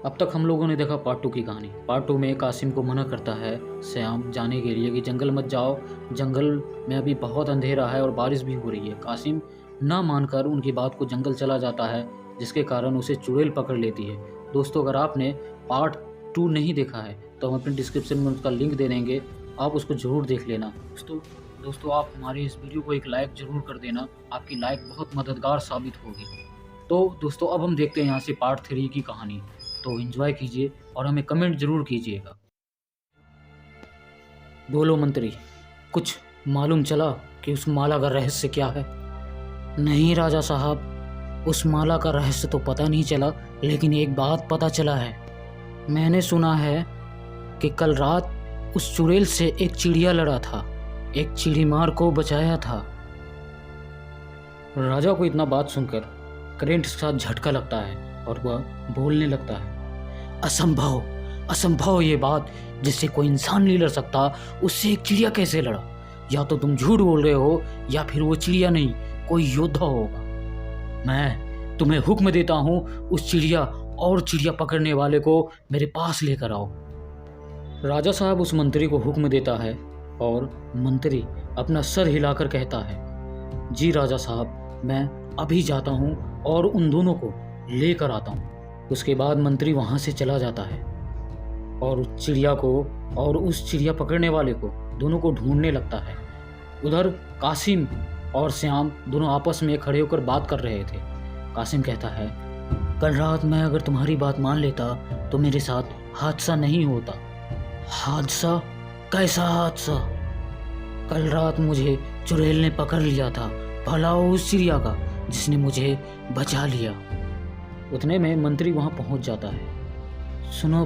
अब तक हम लोगों ने देखा पार्ट 2 की कहानी। पार्ट 2 में कासिम को मना करता है श्याम जाने के लिए कि जंगल मत जाओ, जंगल में अभी बहुत अंधेरा है और बारिश भी हो रही है। कासिम ना मानकर उनकी बात को जंगल चला जाता है, जिसके कारण उसे चुड़ैल पकड़ लेती है। दोस्तों, अगर आपने पार्ट 2 नहीं देखा है तो हम अपने डिस्क्रिप्शन में उसका लिंक दे देंगे, आप उसको ज़रूर देख लेना। दोस्तों आप हमारे इस वीडियो को एक लाइक ज़रूर कर देना, आपकी लाइक बहुत मददगार साबित होगी। तो दोस्तों अब हम देखते हैं यहाँ से पार्ट 3 की कहानी। तो एंजॉय कीजिए और हमें कमेंट ज़रूर कीजिएगा। बोलो मंत्री, कुछ मालूम चला कि उस माला का रहस्य क्या है? नहीं राजा साहब, उस माला का रहस्य तो पता नहीं चला, लेकिन एक बात पता चला है। मैंने सुना है कि कल रात उस चुड़ैल से एक चिड़िया लड़ा था, एक चिड़ीमार को बचाया था। राजा को इतना बात सुनकर करंट के साथ झटका लगता है और वह बोलने लगता है, असंभव, असंभव ये बात, जिससे कोई इंसान नहीं लड़ सकता उससे एक चिड़िया कैसे लड़ा? या तो तुम झूठ बोल रहे हो या फिर वो चिड़िया नहीं, कोई योद्धा होगा। मैं तुम्हें हुक्म देता हूँ, उस चिड़िया और चिड़िया पकड़ने वाले को मेरे पास लेकर आओ। राजा साहब उस मंत्री को हुक्म देता है और मंत्री अपना सर हिलाकर कहता है, जी राजा साहब, मैं अभी जाता हूँ और उन दोनों को लेकर आता हूँ। उसके बाद मंत्री वहाँ से चला जाता है और उस चिड़िया को और उस चिड़िया पकड़ने वाले को दोनों को ढूंढने लगता है। उधर कासिम और श्याम दोनों आपस में खड़े होकर बात कर रहे थे। कासिम कहता है, कल रात मैं अगर तुम्हारी बात मान लेता तो मेरे साथ हादसा नहीं होता। हादसा? कैसा हादसा? कल रात मुझे चुड़ैल ने पकड़ लिया था, भला उस चिड़िया का जिसने मुझे बचा लिया। उतने में मंत्री वहाँ पहुँच जाता है। सुनो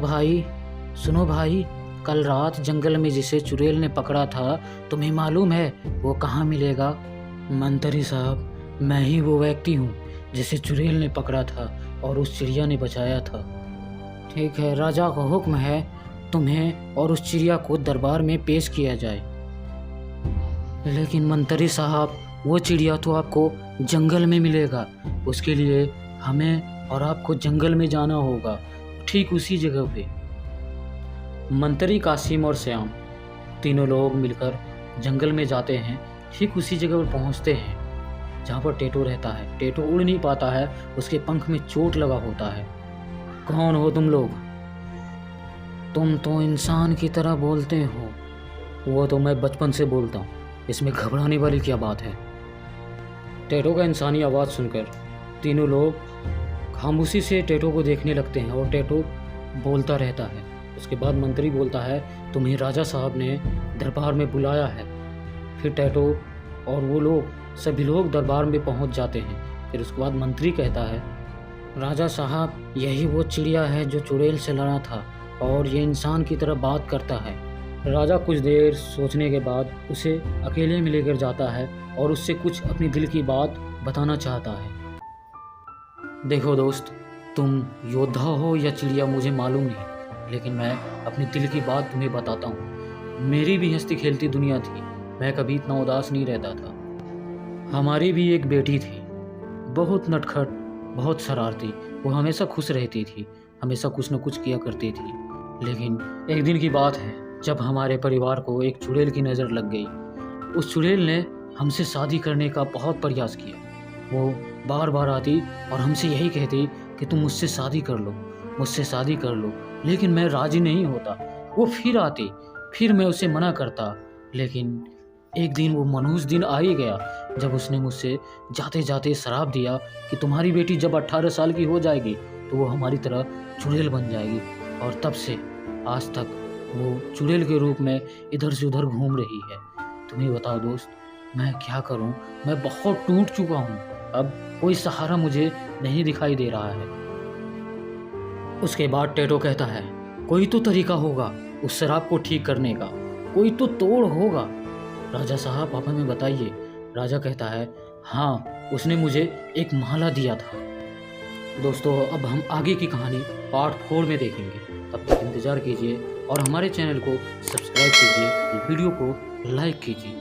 भाई, कल रात जंगल में जिसे चुड़ैल ने पकड़ा था, तुम्हें मालूम है वो कहाँ मिलेगा? मंत्री साहब, मैं ही वो व्यक्ति हूँ जिसे चुड़ैल ने पकड़ा था और उस चिड़िया ने बचाया था। ठीक है, राजा का हुक्म है, तुम्हें और उस चिड़िया को दरबार में पेश किया जाए। लेकिन मंत्री साहब, वो चिड़िया तो आपको जंगल में मिलेगा, उसके लिए हमें और आपको जंगल में जाना होगा, ठीक उसी जगह पे। मंत्री, कासिम और श्याम तीनों लोग मिलकर जंगल में जाते हैं। ठीक उसी जगह पर पहुंचते हैं जहां पर टेटो रहता है। टेटो उड़ नहीं पाता है, उसके पंख में चोट लगा होता है। कौन हो तुम लोग? तुम तो इंसान की तरह बोलते हो। वो तो मैं बचपन से बोलता हूँ, इसमें घबराने वाली क्या बात है? टेटो का इंसानी आवाज़ सुनकर तीनों लोग खामोशी से टेटो को देखने लगते हैं और टेटो बोलता रहता है। उसके बाद मंत्री बोलता है, तुम्हें राजा साहब ने दरबार में बुलाया है। फिर टेटो और वो लोग सभी लोग दरबार में पहुंच जाते हैं। फिर उसके बाद मंत्री कहता है, राजा साहब, यही वो चिड़िया है जो चुड़ैल से लड़ा था और ये इंसान की तरह बात करता है। राजा कुछ देर सोचने के बाद उसे अकेले में लेकर जाता है और उससे कुछ अपनी दिल की बात बताना चाहता है। देखो दोस्त, तुम योद्धा हो या चिड़िया मुझे मालूम नहीं, लेकिन मैं अपनी दिल की बात तुम्हें बताता हूँ। मेरी भी हंसती खेलती दुनिया थी, मैं कभी इतना उदास नहीं रहता था। हमारी भी एक बेटी थी, बहुत नटखट, बहुत शरारती। वो हमेशा खुश रहती थी, हमेशा कुछ न कुछ किया करती थी। लेकिन एक दिन की बात है जब हमारे परिवार को एक चुड़ैल की नज़र लग गई। उस चुड़ैल ने हमसे शादी करने का बहुत प्रयास किया। वो बार बार आती और हमसे यही कहती कि तुम मुझसे शादी कर लो, मुझसे शादी कर लो, लेकिन मैं राज़ी नहीं होता। वो फिर आती, फिर मैं उसे मना करता। लेकिन एक दिन वो मनहूस दिन आ ही गया जब उसने मुझसे जाते जाते श्राप दिया कि तुम्हारी बेटी जब 18 साल की हो जाएगी तो वो हमारी तरह चुड़ैल बन जाएगी। और तब से आज तक वो चुड़ैल के रूप में इधर से उधर घूम रही है। तुम्हें बताओ दोस्त, मैं क्या करूं? मैं बहुत टूट चुका हूं, अब कोई सहारा मुझे नहीं दिखाई दे रहा है। उसके बाद टेटो कहता है, कोई तो तरीका होगा उस शराब को ठीक करने का, कोई तो तोड़ होगा। राजा साहब, आप हमें बताइए। राजा कहता है, हाँ, उसने मुझे एक माला दिया था। दोस्तों अब हम आगे की कहानी पार्ट 4 में देखेंगे, तब तक इंतज़ार कीजिए और हमारे चैनल को सब्सक्राइब कीजिए, वीडियो को लाइक कीजिए।